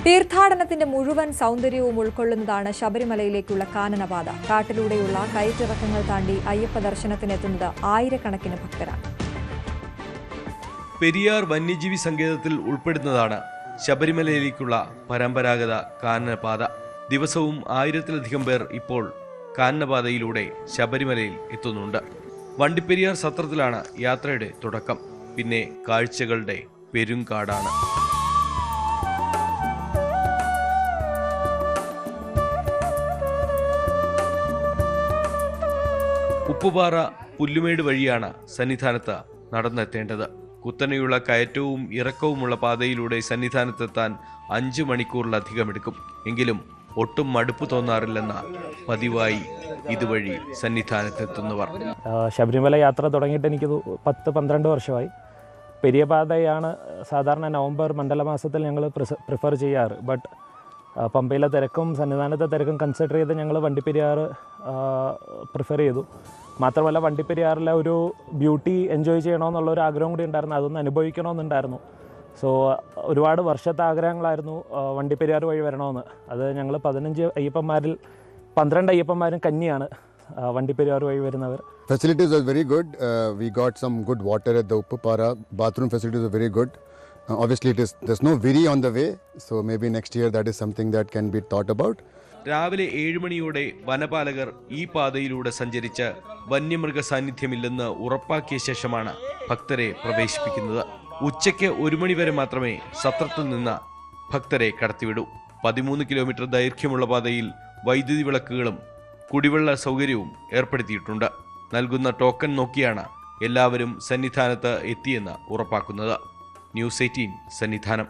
തീർത്ഥാടനത്തിന്റെ മുഴുവൻ സൗന്ദര്യവും ഉൾക്കൊള്ളുന്നതാണ് ശബരിമലയിലേക്കുള്ള കാനനപാത. കാട്ടിലൂടെയുള്ള കയറ്റിറക്കങ്ങൾ താണ്ടി അയ്യപ്പ ദർശനത്തിനെത്തുന്നത് ആയിരക്കണക്കിന് ഭക്തരാണ്. പെരിയാർ വന്യജീവി സങ്കേതത്തിൽ ഉൾപ്പെടുന്നതാണ് ശബരിമലയിലേക്കുള്ള പരമ്പരാഗത കാനനപാത. ദിവസവും 1000-ലധികം പേർ ഇപ്പോൾ കാനനപാതയിലൂടെ ശബരിമലയിൽ എത്തുന്നുണ്ട്. വണ്ടിപ്പെരിയാർ സത്രത്തിലാണ് യാത്രയുടെ തുടക്കം. പിന്നെ കാഴ്ചകളുടെ പെരുങ്കാടാണ്. ഉപ്പുപാറ പുല്ലുമേട് വഴിയാണ് സന്നിധാനത്ത് നടന്നെത്തേണ്ടത്. കുത്തനെയുള്ള കയറ്റവും ഇറക്കവുമുള്ള പാതയിലൂടെ സന്നിധാനത്തെത്താൻ 5 മണിക്കൂറിലധികം എടുക്കും. എങ്കിലും ഒട്ടും മടുപ്പ് തോന്നാറില്ലെന്ന പതിവായി ഇതുവഴി സന്നിധാനത്തെത്തുന്നവർ. ശബരിമല യാത്ര തുടങ്ങിയിട്ട് എനിക്ക് 10-12 വർഷമായി. പെരിയ പാതയാണ് സാധാരണ നവംബർ മണ്ഡലമാസത്തിൽ ഞങ്ങൾ പ്രിഫർ ചെയ്യാറ്. ബട്ട് പമ്പയിലെ തിരക്കും സന്നിധാനത്തെ തിരക്കും കൺസിഡർ ചെയ്ത് ഞങ്ങൾ വണ്ടിപ്പെരിയാർ പ്രിഫർ ചെയ്തു. മാത്രമല്ല വണ്ടിപ്പെരിയാറിലെ ഒരു ബ്യൂട്ടി എൻജോയ് ചെയ്യണമെന്നുള്ളൊരു ആഗ്രഹം കൂടി ഉണ്ടായിരുന്നു. അതൊന്ന് അനുഭവിക്കണമെന്നുണ്ടായിരുന്നു. സോ ഒരുപാട് വർഷത്തെ ആഗ്രഹങ്ങളായിരുന്നു വണ്ടിപ്പെരിയാർ വഴി വരണമെന്ന്. അത് ഞങ്ങൾ 15 അയ്യപ്പന്മാരിൽ 12 അയ്യപ്പന്മാരും കന്നിയാണ് വണ്ടിപ്പെരിയാർ വഴി വരുന്നവർ. Facilities are very good. We got some good water at the Uppupara. Bathroom facilities are very good. Obviously there's no Viri on the way, so maybe next year that is something that can be thought about. രാവിലെ 7 മണിയോടെ വനപാലകർ ഈ പാതയിലൂടെ സഞ്ചരിച്ച് വന്യമൃഗ സാന്നിധ്യമില്ലെന്ന് ഉറപ്പാക്കിയ ശേഷമാണ് ഭക്തരെ പ്രവേശിപ്പിക്കുന്നത്. ഉച്ചയ്ക്ക് 1 മണി വരെ മാത്രമേ സത്രത്തിൽ നിന്ന് ഭക്തരെ കടത്തിവിടൂ. 13 കിലോമീറ്റർ ദൈർഘ്യമുള്ള പാതയിൽ വൈദ്യുതി വിളക്കുകളും കുടിവെള്ള സൗകര്യവും ഏർപ്പെടുത്തിയിട്ടുണ്ട്. നൽകുന്ന ടോക്കൺ നോക്കിയാണ് എല്ലാവരും സന്നിധാനത്ത് എത്തിയെന്ന് ഉറപ്പാക്കുന്നത്. ന്യൂസ് 18 സന്നിധാനം.